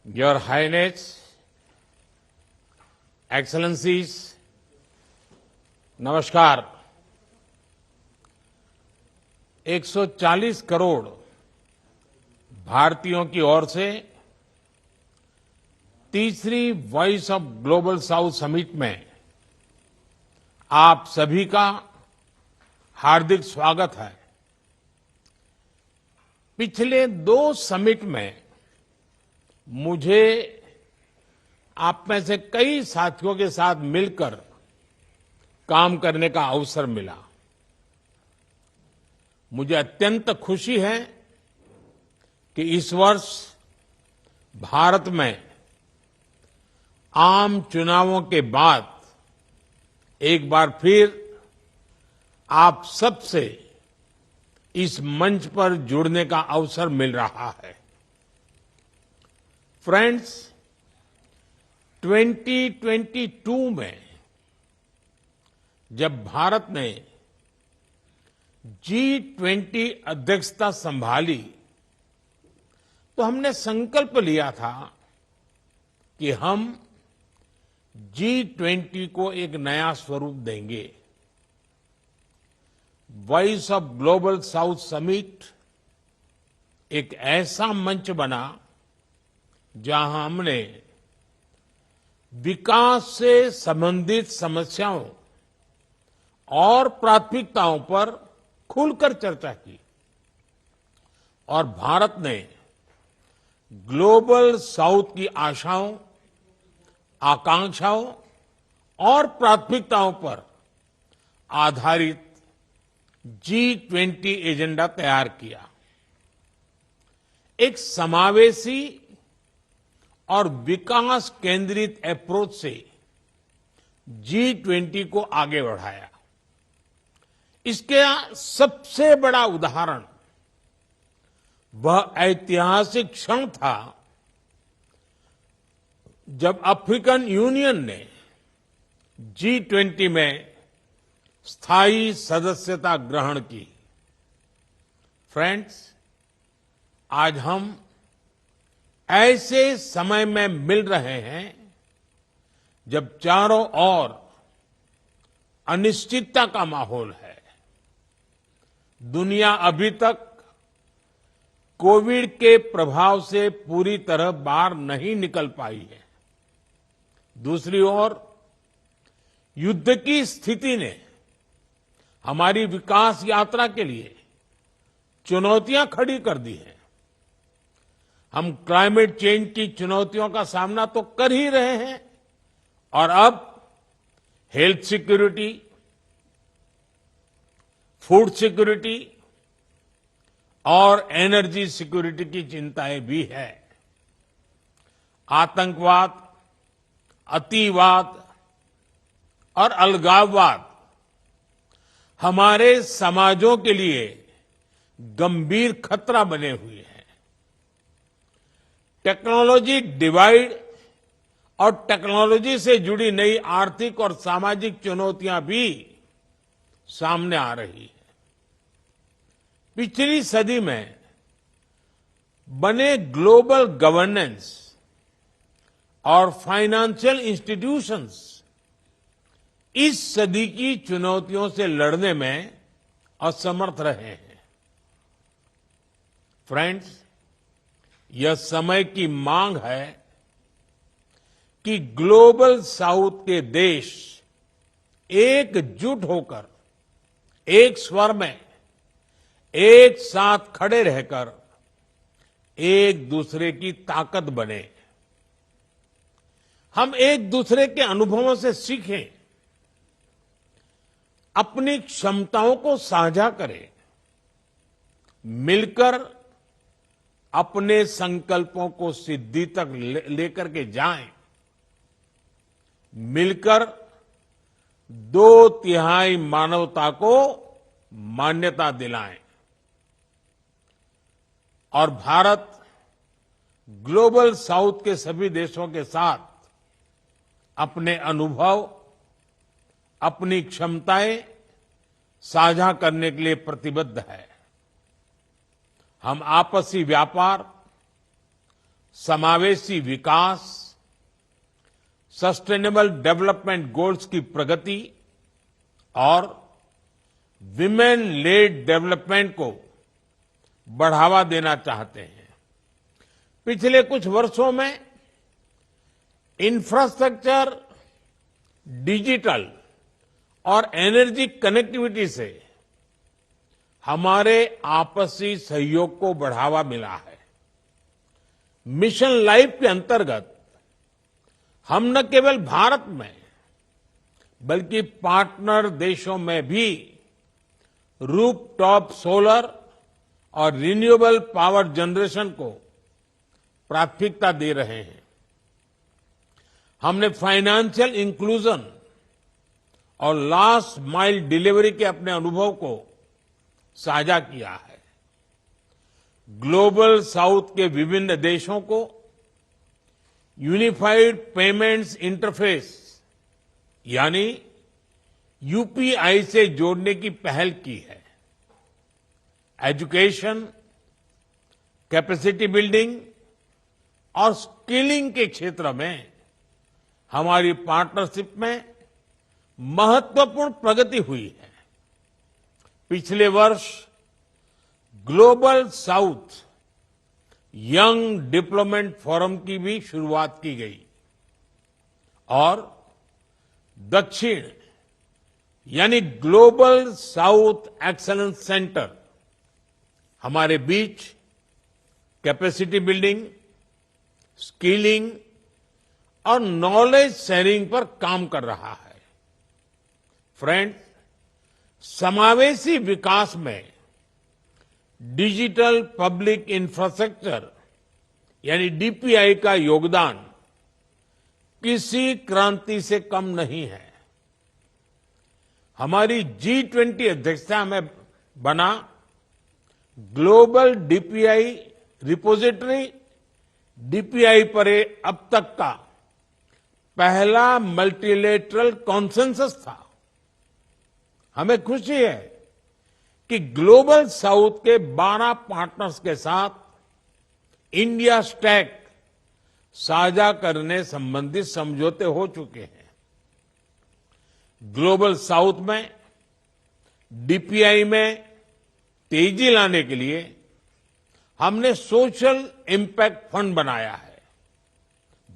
Your Highness, Excellencies, नमस्कार। 140 करोड़ भारतीयों की ओर से तीसरी voice of global south summit में आप सभी का हार्दिक स्वागत है। पिछले 2 समिट में मुझे आप में से कई साथियों के साथ मिलकर काम करने का अवसर मिला। मुझे अत्यंत खुशी है कि इस वर्ष भारत में आम चुनावों के बाद एक बार फिर आप सबसे इस मंच पर जुड़ने का अवसर मिल रहा है। फ्रेंड्स, 2022 में जब भारत ने G20 अध्यक्षता संभाली तो हमने संकल्प लिया था कि हम G20 को एक नया स्वरूप देंगे। Voice of global south summit एक ऐसा मंच बना जहां हमने विकास से संबंधित समस्याओं और प्राथमिकताओं पर खुलकर चर्चा की और भारत ने ग्लोबल साउथ की आशाओं, आकांक्षाओं और प्राथमिकताओं पर आधारित G20 एजेंडा तैयार किया। एक समावेशी और विकास केंद्रित अप्रोच से G20 को आगे बढ़ाया। इसका सबसे बड़ा उदाहरण वह ऐतिहासिक क्षण था जब अफ्रीकन यूनियन ने G20 में स्थायी सदस्यता ग्रहण की। फ्रेंड्स, आज हम ऐसे समय में मिल रहे हैं जब चारों ओर अनिश्चितता का माहौल है। दुनिया अभी तक कोविड के प्रभाव से पूरी तरह बाहर नहीं निकल पाई है। दूसरी ओर युद्ध की स्थिति ने हमारी विकास यात्रा के लिए चुनौतियां खड़ी कर दी हैं। हम क्लाइमेट चेंज की चुनौतियों का सामना तो कर ही रहे हैं और अब हेल्थ सिक्योरिटी, फूड सिक्योरिटी और एनर्जी सिक्योरिटी की चिंताएं भी है। आतंकवाद, अतिवाद और अलगाववाद हमारे समाजों के लिए गंभीर खतरा बने हुए हैं। टेक्नोलॉजी डिवाइड और टेक्नोलॉजी से जुड़ी नई आर्थिक और सामाजिक चुनौतियां भी सामने आ रही है। पिछली सदी में बने ग्लोबल गवर्नेंस और फाइनेंशियल इंस्टीट्यूशंस इस सदी की चुनौतियों से लड़ने में असमर्थ रहे हैं। फ्रेंड्स, यह समय की मांग है कि ग्लोबल साउथ के देश एकजुट होकर एक स्वर में एक साथ खड़े रहकर एक दूसरे की ताकत बने। हम एक दूसरे के अनुभवों से सीखें, अपनी क्षमताओं को साझा करें, मिलकर अपने संकल्पों को सिद्धि तक लेकर के जाएं, मिलकर 2/3 मानवता को मान्यता दिलाएं और भारत ग्लोबल साउथ के सभी देशों के साथ अपने अनुभव, अपनी क्षमताएं साझा करने के लिए प्रतिबद्ध है। हम आपसी व्यापार, समावेशी विकास, सस्टेनेबल डेवलपमेंट गोल्स की प्रगति और विमेन लेड डेवलपमेंट को बढ़ावा देना चाहते हैं। पिछले कुछ वर्षों में इंफ्रास्ट्रक्चर, डिजिटल और एनर्जी कनेक्टिविटी से हमारे आपसी सहयोग को बढ़ावा मिला है। मिशन लाइफ के अंतर्गत हम न केवल भारत में बल्कि पार्टनर देशों में भी रूफटॉप सोलर और रिन्यूएबल पावर जनरेशन को प्राथमिकता दे रहे हैं। हमने फाइनेंशियल इंक्लूजन और लास्ट माइल डिलीवरी के अपने अनुभव को साझा किया है। ग्लोबल साउथ के विभिन्न देशों को यूनिफाइड पेमेंट्स इंटरफेस यानी यूपीआई से जोड़ने की पहल की है। एजुकेशन, कैपेसिटी बिल्डिंग और स्किलिंग के क्षेत्र में हमारी पार्टनरशिप में महत्वपूर्ण प्रगति हुई है। पिछले वर्ष global south young development forum की भी शुरुआत की गई और दक्षिण यानी ग्लोबल साउथ एक्सीलेंस सेंटर हमारे बीच कैपेसिटी बिल्डिंग, स्किलिंग और नॉलेज शेयरिंग पर काम कर रहा है। फ्रेंड्स, समावेशी विकास में डिजिटल पब्लिक इंफ्रास्ट्रक्चर यानी डीपीआई का योगदान किसी क्रांति से कम नहीं है। हमारी G20 अध्यक्षता में बना ग्लोबल डीपीआई रिपोजिटरी डीपीआई पर अब तक का पहला मल्टीलेटरल कॉन्सेंसस था। हमें खुशी है कि ग्लोबल साउथ के 12 पार्टनर्स के साथ इंडिया स्टैक साझा करने संबंधित समझौते हो चुके हैं। ग्लोबल साउथ में डीपीआई में तेजी लाने के लिए हमने सोशल इम्पैक्ट फंड बनाया है।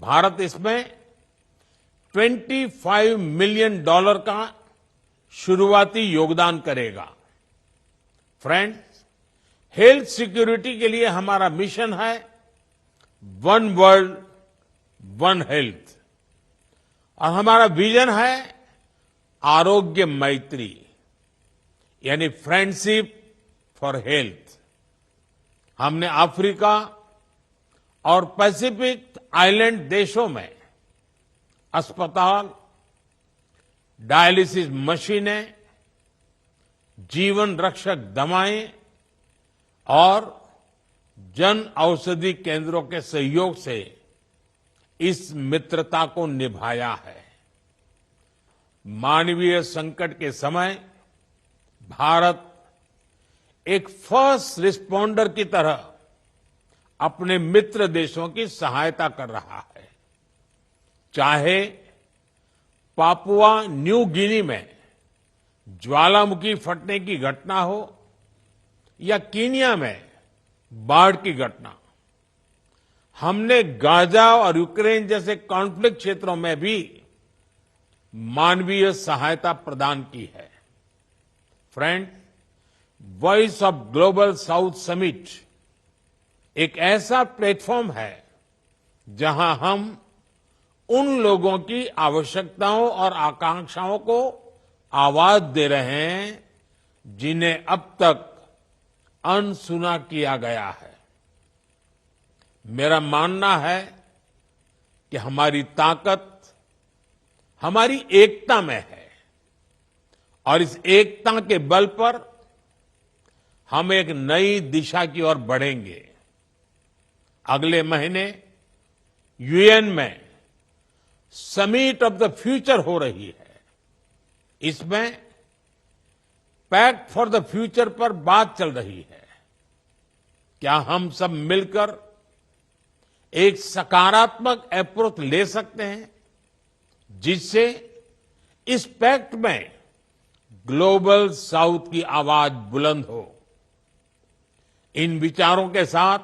भारत इसमें $25 मिलियन का शुरुआती योगदान करेगा। फ्रेंड्स, हेल्थ सिक्योरिटी के लिए हमारा मिशन है वन वर्ल्ड वन हेल्थ और हमारा विजन है आरोग्य मैत्री यानी फ्रेंडशिप फॉर हेल्थ। हमने अफ्रीका और पैसिफिक आइलैंड देशों में अस्पताल, डायलिसिस मशीनें, जीवन रक्षक दवाएं और जन औषधि केंद्रों के सहयोग से इस मित्रता को निभाया है। मानवीय संकट के समय भारत एक फर्स्ट रिस्पॉन्डर की तरह अपने मित्र देशों की सहायता कर रहा है। चाहे पापुआ न्यू गिनी में ज्वालामुखी फटने की घटना हो या कीनिया में बाढ़ की घटना, हमने गाजा और यूक्रेन जैसे कॉन्फ्लिक्ट क्षेत्रों में भी मानवीय सहायता प्रदान की है। Friend, voice of global south summit एक ऐसा प्लेटफॉर्म है जहां हम उन लोगों की आवश्यकताओं और आकांक्षाओं को आवाज दे रहे हैं जिन्हें अब तक अनसुना किया गया है। मेरा मानना है कि हमारी ताकत हमारी एकता में है और इस एकता के बल पर हम एक नई दिशा की ओर बढ़ेंगे। अगले महीने यूएन में समिट ऑफ द फ्यूचर हो रही है। इसमें पैक्ट फॉर द फ्यूचर पर बात चल रही है। क्या हम सब मिलकर एक सकारात्मक अप्रोच ले सकते हैं जिससे इस पैक्ट में ग्लोबल साउथ की आवाज बुलंद हो। इन विचारों के साथ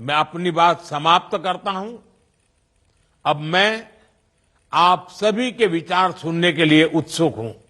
मैं अपनी बात समाप्त करता हूं। अब मैं आप सभी के विचार सुनने के लिए उत्सुक हूं।